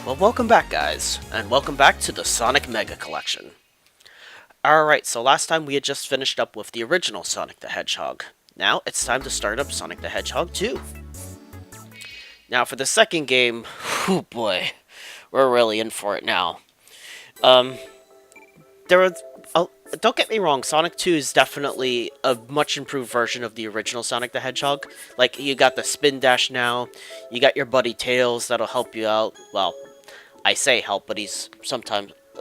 Well, welcome back, guys, and welcome back to the Sonic Mega Collection. Alright, so last time we had just finished up with the original Sonic the Hedgehog. Now, it's time to start up Sonic the Hedgehog 2. Now, for the second game, oh boy, we're really in for it now. Don't get me wrong, Sonic 2 is definitely a much improved version of the original Sonic the Hedgehog. Like, you got the spin dash now, you got your buddy Tails that'll help you out. Well, I say help, but he's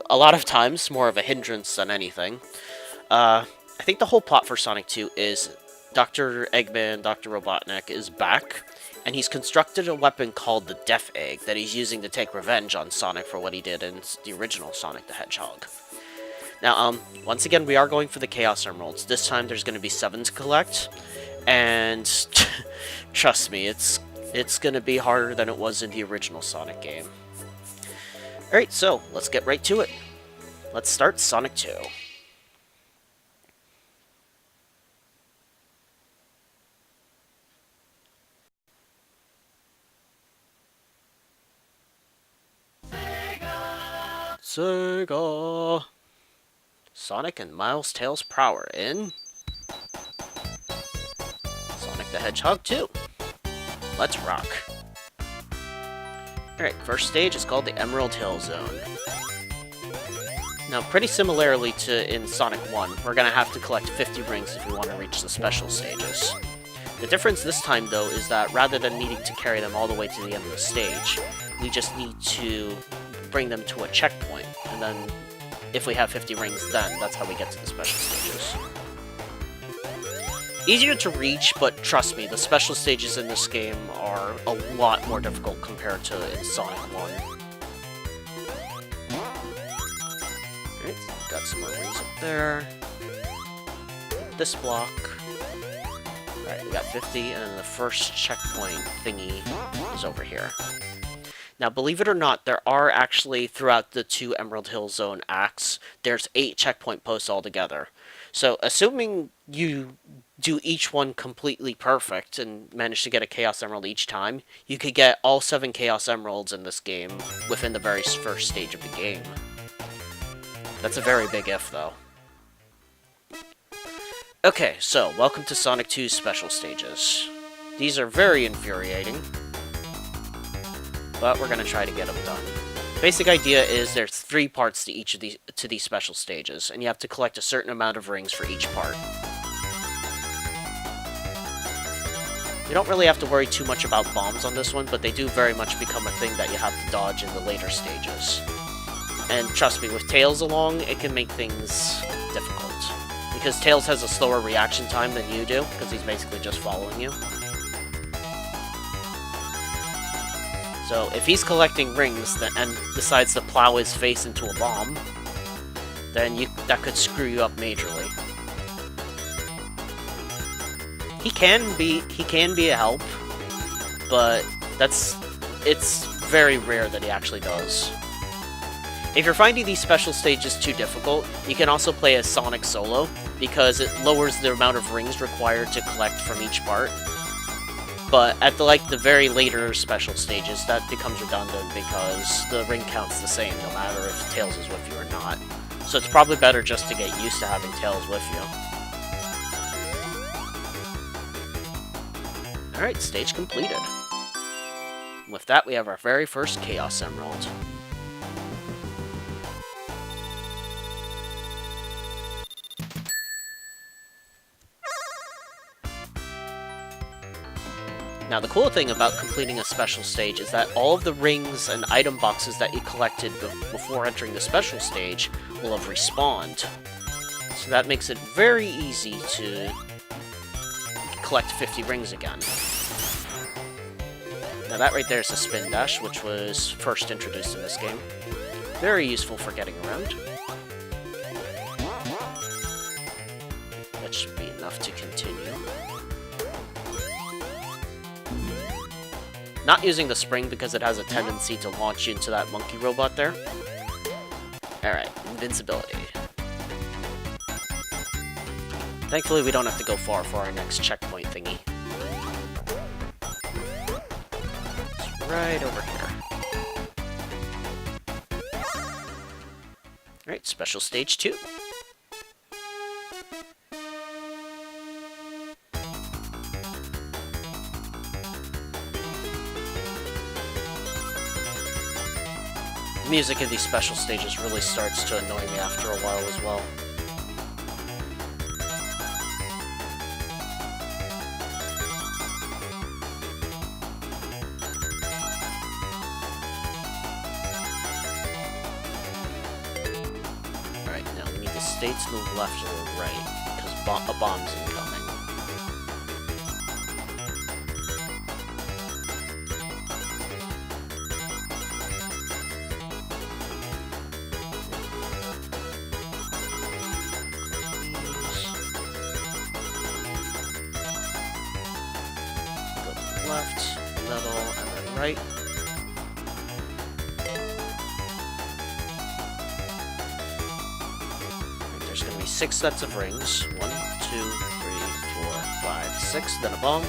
a lot of times, more of a hindrance than anything. I think the whole plot for Sonic 2 is Dr.Eggman, Dr.Robotnik is back, and he's constructed a weapon called the Death Egg that he's using to take revenge on Sonic for what he did in the original Sonic the Hedgehog. Now, once again, we are going for the Chaos Emeralds. This time, there's going to be 7 to collect, and trust me, it's going to be harder than it was in the original Sonic game. Alright, so, let's get right to it. Let's start Sonic 2. Sega! Sonic and Miles Tails Prower in Sonic the Hedgehog 2. Let's rock. Alright, first stage is called the Emerald Hill Zone. Now, pretty similarly to in Sonic 1, we're going to have to collect 50 rings if we want to reach the special stages. The difference this time, though, is that rather than needing to carry them all the way to the end of the stage, we just need to bring them to a checkpoint, and then if we have 50 rings then, that's how we get to the special stages. Easier to reach, but trust me, the special stages in this game are a lot more difficult compared to in Sonic 1. Alright, got some more rings up there. This block. Alright, we got 50, and then the first checkpoint thingy is over here. Now, believe it or not, there are actually, throughout the 2 Emerald Hill Zone acts, there's 8 checkpoint posts altogether. So, assuming you do each one completely perfect and manage to get a Chaos Emerald each time, you could get all 7 Chaos Emeralds in this game within the very first stage of the game. That's a very big if, though. Okay, so, welcome to Sonic 2's special stages. These are very infuriating, but we're going to try to get them done. Basic idea is there's 3 parts to each of these special stages, and you have to collect a certain amount of rings for each part. You don't really have to worry too much about bombs on this one, but they do very much become a thing that you have to dodge in the later stages. And trust me, with Tails along, it can make things difficult. Because Tails has a slower reaction time than you do, because he's basically just following you. So, if he's collecting rings and decides to plow his face into a bomb, then that could screw you up majorly. He can be a help, but it's very rare that he actually does. If you're finding these special stages too difficult, you can also play as Sonic solo, because it lowers the amount of rings required to collect from each part. But at the very later special stages, that becomes redundant because the ring count's the same no matter if Tails is with you or not. So it's probably better just to get used to having Tails with you. Alright, stage completed. With that, we have our very first Chaos Emerald. Now, the cool thing about completing a special stage is that all of the rings and item boxes that you collected before entering the special stage will have respawned. So that makes it very easy to collect 50 rings again. Now that right there is a spin dash, which was first introduced in this game. Very useful for getting around. That should be enough to continue. Not using the spring because it has a tendency to launch you into that monkey robot there. Alright, invincibility. Thankfully, we don't have to go far for our next checkpoint thingy. It's right over here. Alright, special stage 2. The music in these special stages really starts to annoy me after a while as well. Alright, now we need the states to move left or right, because a bomb's incoming. Left, middle, and then right. There's going to be 6 sets of rings. 1, 2, 3, 4, 5, 6. Then a bomb.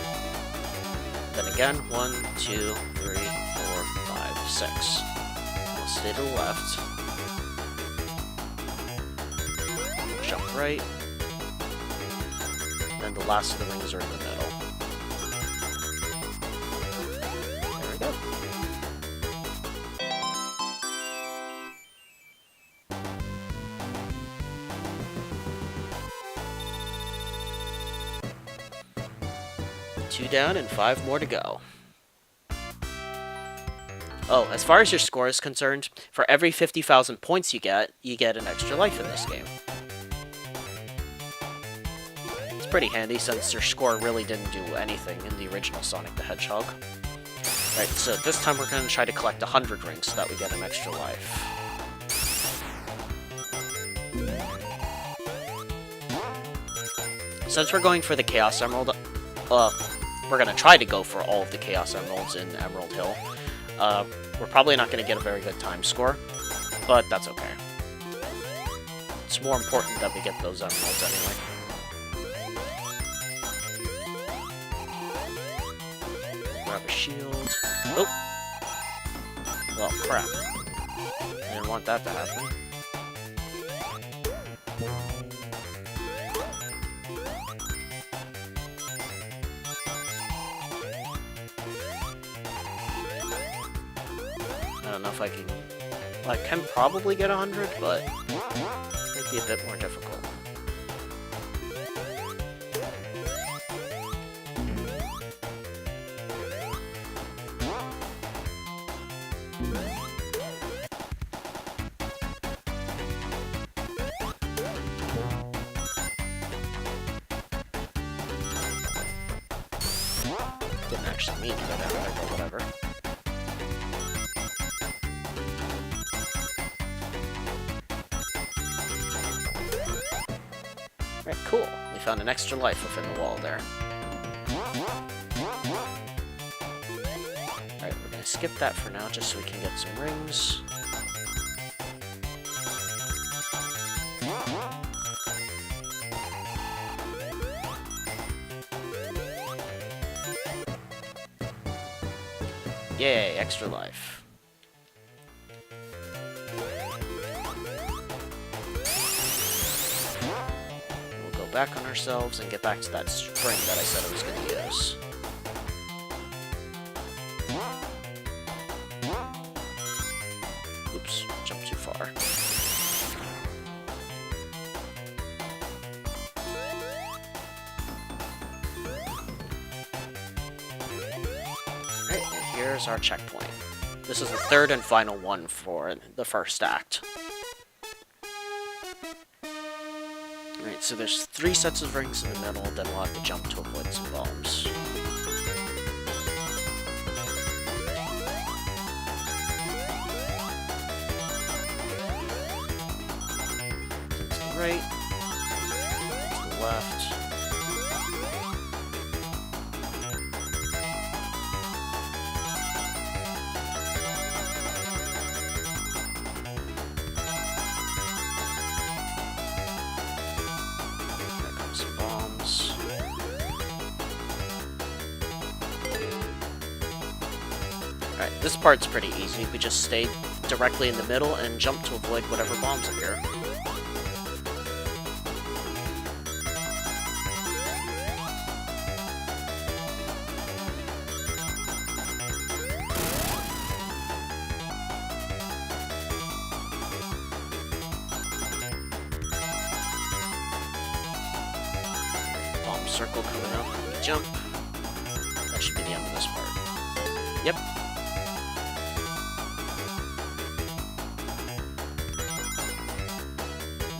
Then again, 1, 2, 3, 4, 5, 6. We'll stay to the left. Jump right. Then the last of the rings are in the middle. 2 down and 5 more to go. Oh, as far as your score is concerned, for every 50,000 points you get an extra life in this game. It's pretty handy since your score really didn't do anything in the original Sonic the Hedgehog. Right, so this time we're going to try to collect 100 rings so that we get an extra life. Since we're going for the Chaos Emerald, we're going to try to go for all of the Chaos Emeralds in Emerald Hill. We're probably not going to get a very good time score, but that's okay. It's more important that we get those emeralds anyway. Grab a shield. Oh! Well, crap. I didn't want that to happen. I don't know if I can... Well, I can probably get 100, but it'd be a bit more difficult. Didn't actually mean to go down there, but whatever. Alright, cool. We found an extra life within the wall there. Alright, we're gonna skip that for now just so we can get some rings. Yay, extra life. Back on ourselves and get back to that spring that I said I was going to use. Oops, jumped too far. Alright, and here's our checkpoint. This is the third and final one for the first act. Alright, so there's 3 sets of rings in the middle, then we'll have to jump to avoid some bombs. To the right, to the left. Alright, this part's pretty easy. We just stay directly in the middle and jump to avoid whatever bombs appear. circle coming up. Jump. That should be the end of this part. Yep.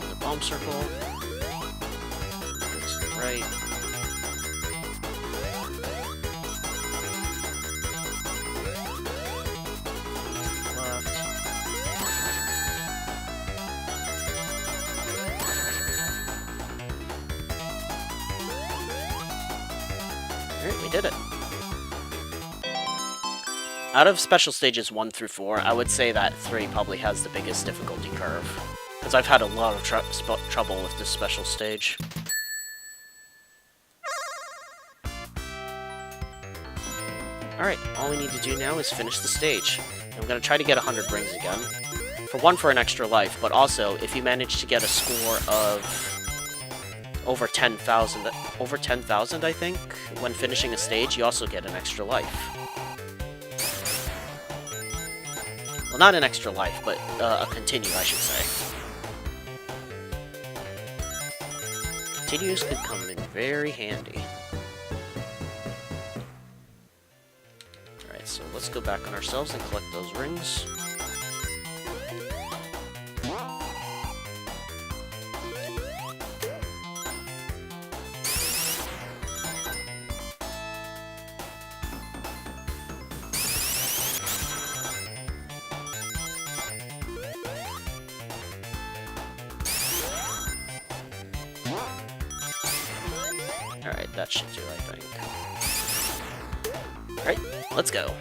The bomb circle. Go to the right. Left. Alright, we did it. Out of special stages 1 through 4, I would say that 3 probably has the biggest difficulty curve. Because I've had a lot of trouble with this special stage. Alright, all we need to do now is finish the stage. I'm going to try to get 100 rings again. For an extra life, but also, if you manage to get a score of over 10,000, I think, when finishing a stage, you also get an extra life. Well, not an extra life, but a continue, I should say. Continues could come in very handy. Alright, so let's go back on ourselves and collect those rings. Alright, that should do, I think. Alright, let's go.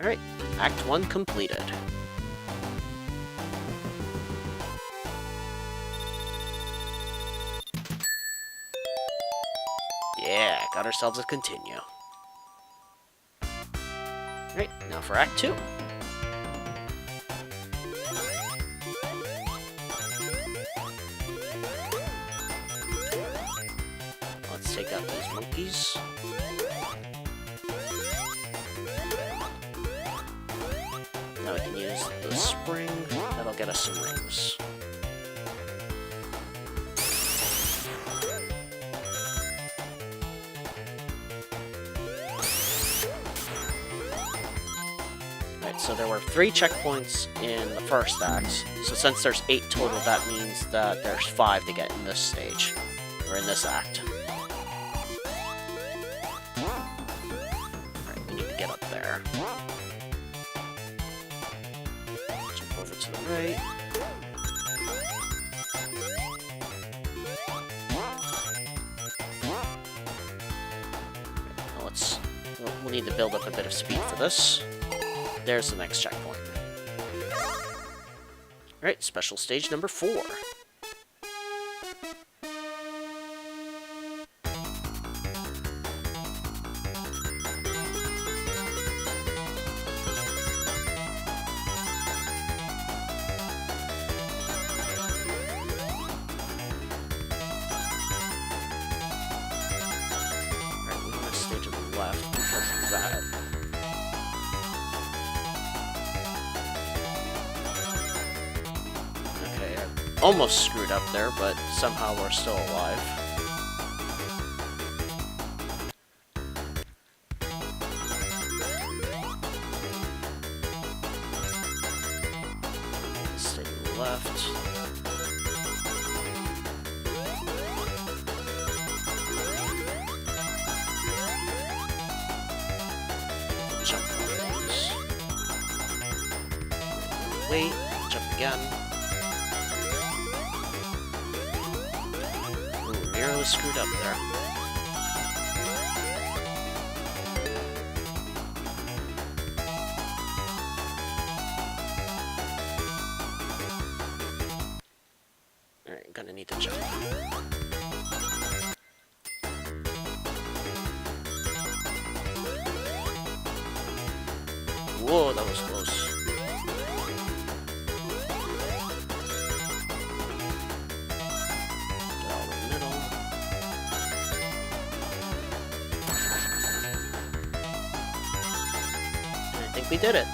Alright, Act 1 completed. Yeah, got ourselves a continue. Alright, now for Act 2. Let's take out these monkeys. Now we can use the spring. That'll get us some rings. So there were 3 checkpoints in the first act, so since there's 8 total, that means that there's 5 to get in this stage, or in this act. Alright, we need to get up there. Jump over to the right. Now we'll need to build up a bit of speed for this. There's the next checkpoint. Alright, special stage number 4. Alright, we want to stay to the left because of that. Almost screwed up there, but somehow we're still alive. Stay to the left. Jump on these. Wait, jump again. Nearly screwed up there. Alright, gonna need to jump. Whoa, that was close. we did it.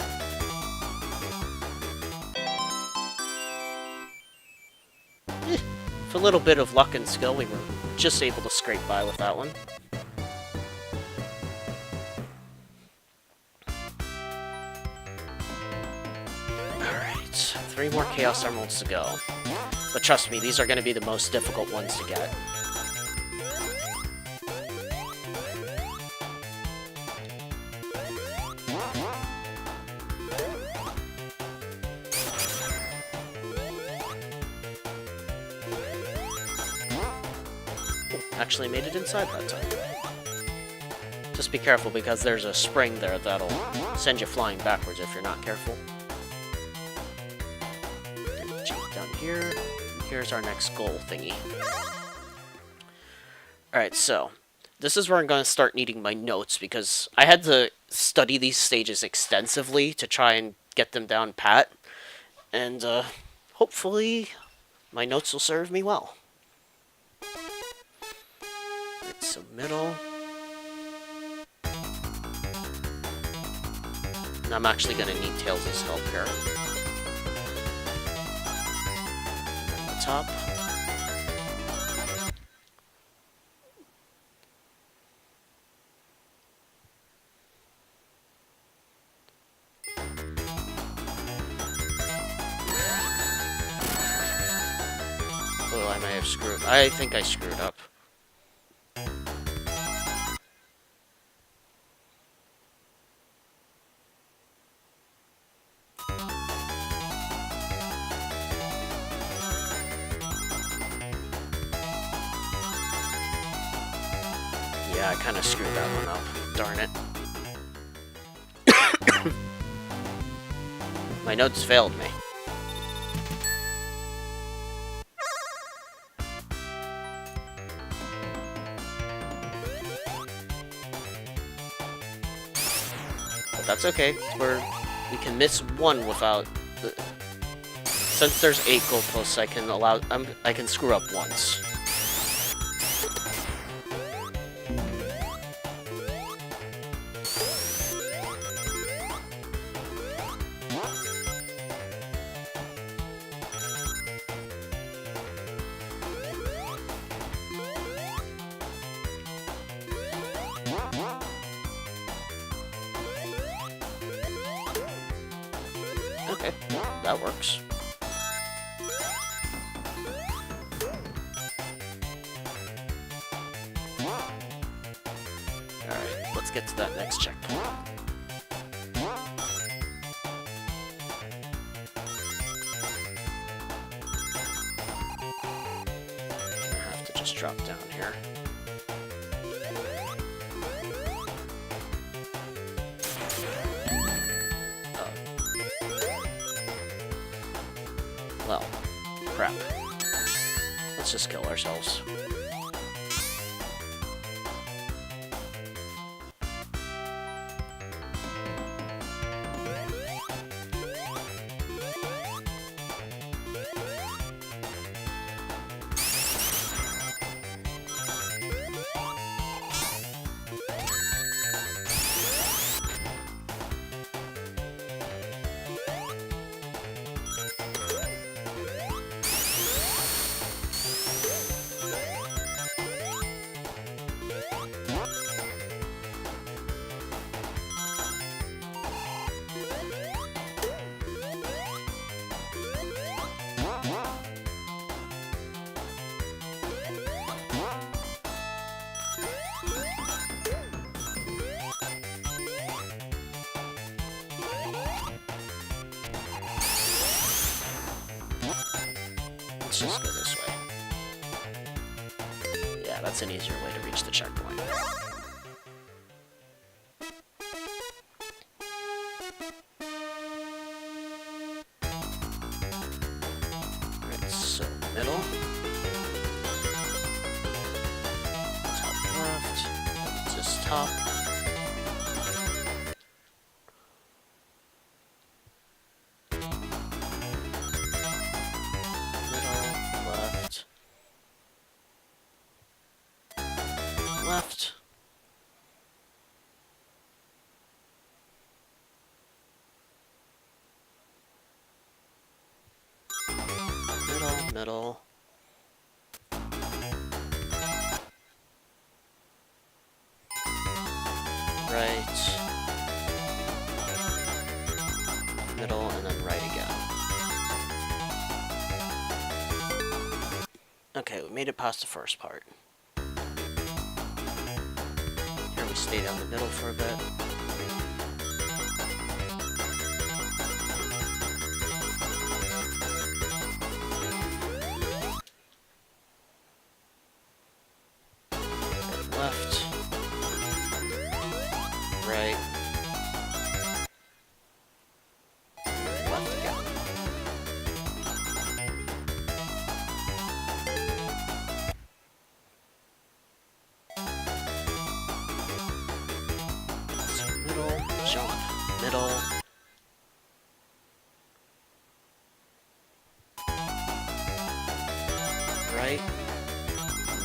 With a little bit of luck and skill, we were just able to scrape by with that one. Alright, 3 more Chaos Emeralds to go. But trust me, these are going to be the most difficult ones to get. Actually made it inside that time. Just be careful because there's a spring there that'll send you flying backwards if you're not careful. Jump down here. Here's our next goal thingy. Alright, so this is where I'm going to start needing my notes because I had to study these stages extensively to try and get them down pat. And hopefully my notes will serve me well. So middle. And I'm actually going to need Tails' help here. And the top. Oh, I may have screwed. I think I screwed up. Yeah, I kind of screwed that one up. Darn it. My notes failed me. But that's okay. We can miss one without the... Since there's 8 goalposts, I can screw up once. Okay, that works. Alright, let's get to that next checkpoint. I have to just drop down here. Well, crap. Let's just kill ourselves. Let's just go this way. Yeah, that's an easier way to reach the checkpoint. Alright, so middle. Top left. Just top. Left. right, middle, and then right again. Okay, we made it past the first part. Here we stay down the middle for a bit. Left, right, left again. So middle, jump, middle. Right,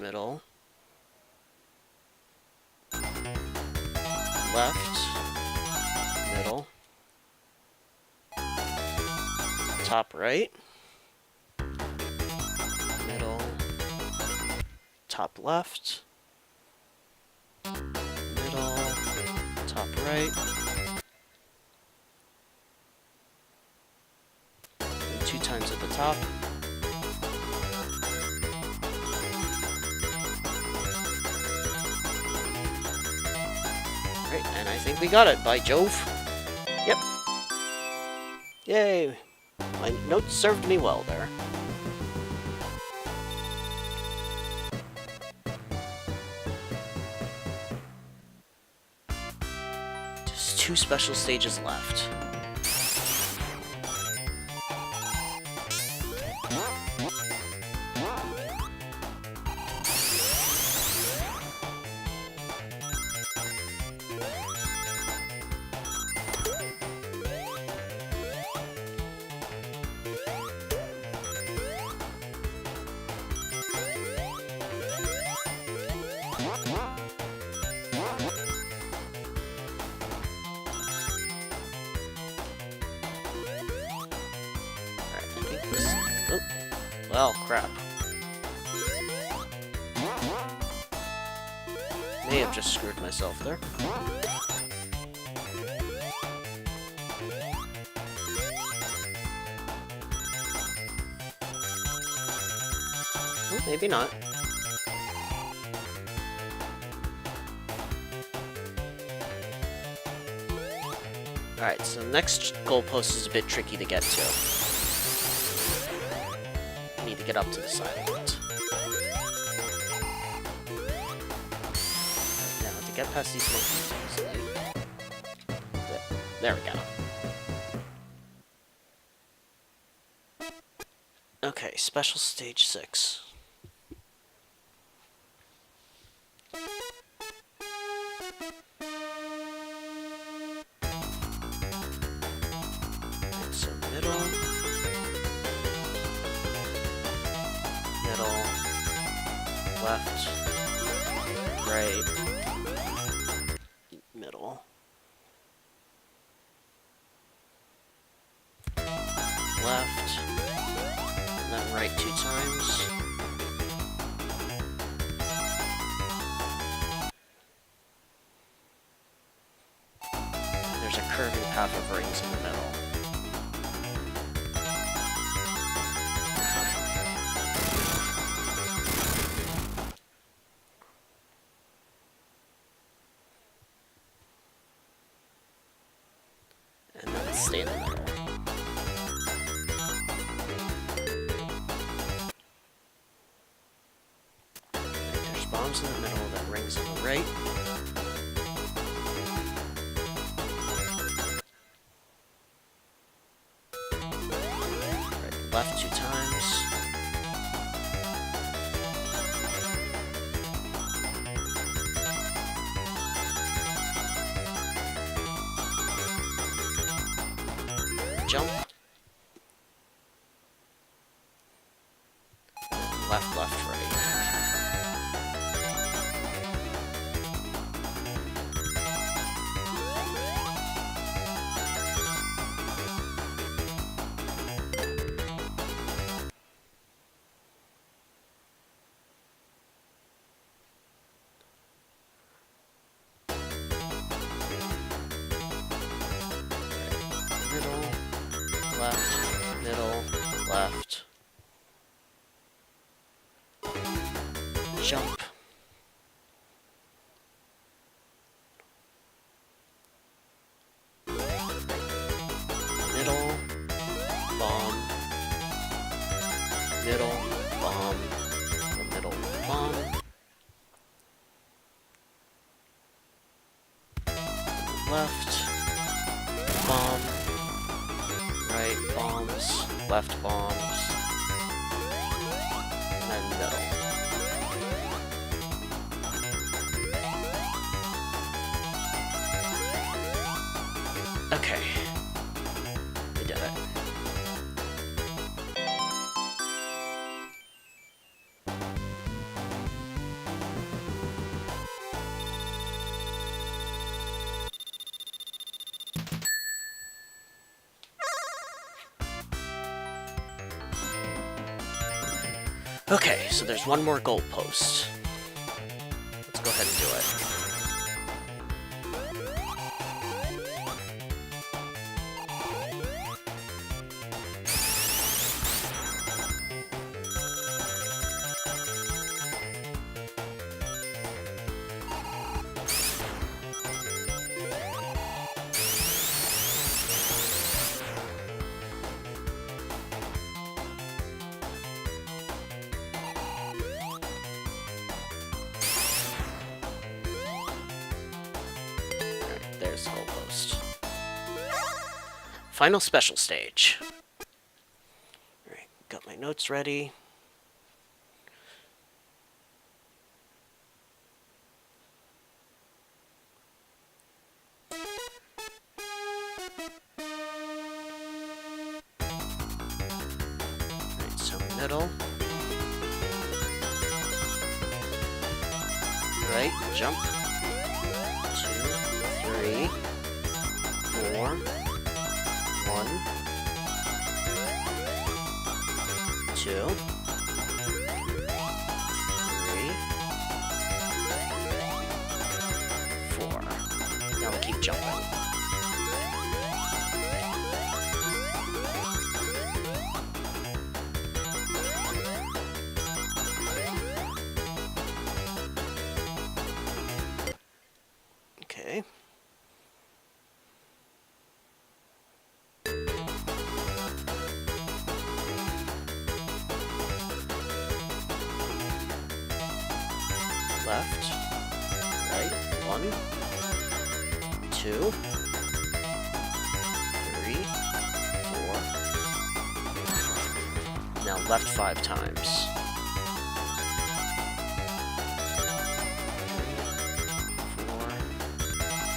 middle. Left, middle, top right, middle, top left, middle, top right, and 2 times at the top. Great, and I think we got it, by Jove. Yep. Yay. My notes served me well there. Just 2 special stages left. Oh, well, crap. May have just screwed myself there. Oh, maybe not. Alright, so the next goalpost is a bit tricky to get to. Need to get up to the side of it. Now, to get past these monkeys, there we go. Okay, special stage 6. So middle, left, right, middle, left, and then right 2 times. And there's a curving path of rings in the middle. Stay in the middle. There's bombs in the middle, then rings on the right. Right, left 2 times. Jump. Left, left, right. jump. Middle, bomb, middle, bomb, the middle, bomb. Left, bomb, right, bombs, left, bombs, and then middle. Okay, we did it. Okay, so there's one more goalpost. Let's go ahead and do it. There's the goalpost. Final special stage. Alright, got my notes ready. Alright, so middle. Right, jump. 2, 3, 4, 1, 2, 3, 4. Now we keep jumping. Okay. Left, right, 1, 2, 3, 4. Now left 5 times. 3, 4,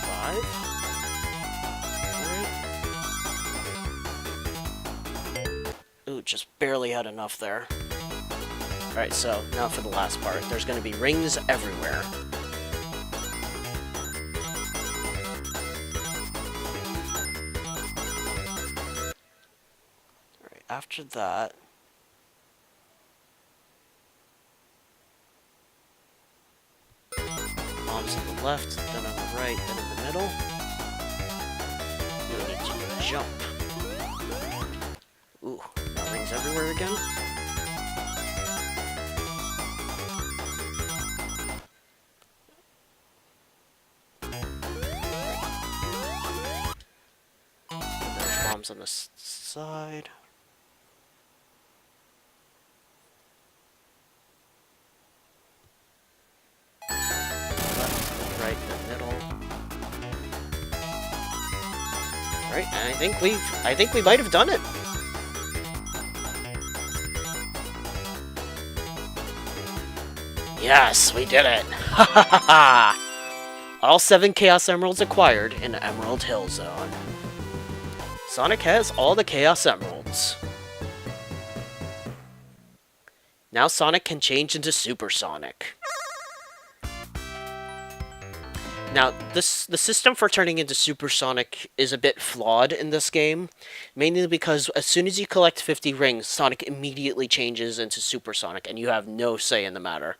5. Right. Ooh, just barely had enough there. Alright, so now for the last part. There's going to be rings everywhere. Alright, after that... bombs on the left, then on the right, then in the middle. We need to jump. Ooh, now rings everywhere again. On the side. Left, right, the middle. Alright, and I think we might have done it. Yes, we did it. Ha ha ha ha! All 7 Chaos Emeralds acquired in Emerald Hill Zone. Sonic has all the Chaos Emeralds. Now Sonic can change into Super Sonic. Now, the system for turning into Super Sonic is a bit flawed in this game, mainly because as soon as you collect 50 rings, Sonic immediately changes into Super Sonic, and you have no say in the matter.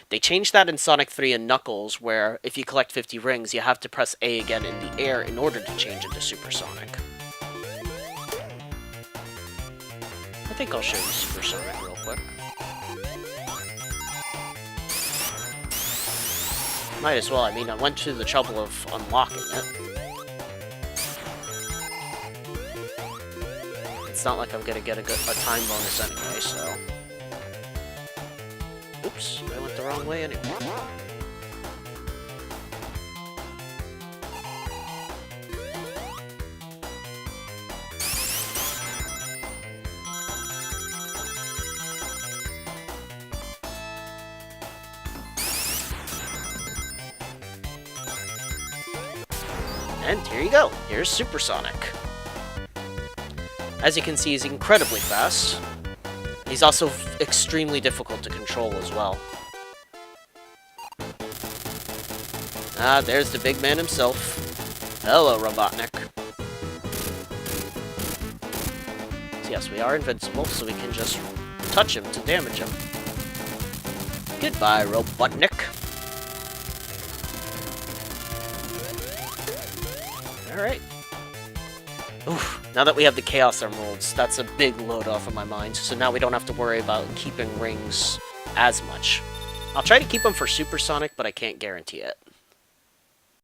They changed that in Sonic 3 and Knuckles, where if you collect 50 rings, you have to press A again in the air in order to change into Super Sonic. I think I'll show you Super Sonic real quick. Might as well. I mean, I went to the trouble of unlocking it. It's not like I'm gonna get a time bonus anyway, so... Oops, I went the wrong way anyway. And here you go. Here's Supersonic. As you can see, he's incredibly fast. He's also extremely difficult to control as well. Ah, there's the big man himself. Hello, Robotnik. So yes, we are invincible, so we can just touch him to damage him. Goodbye, Robotnik. Alright. Oof. Now that we have the Chaos Emeralds, that's a big load off of my mind, so now we don't have to worry about keeping rings as much. I'll try to keep them for Supersonic, but I can't guarantee it.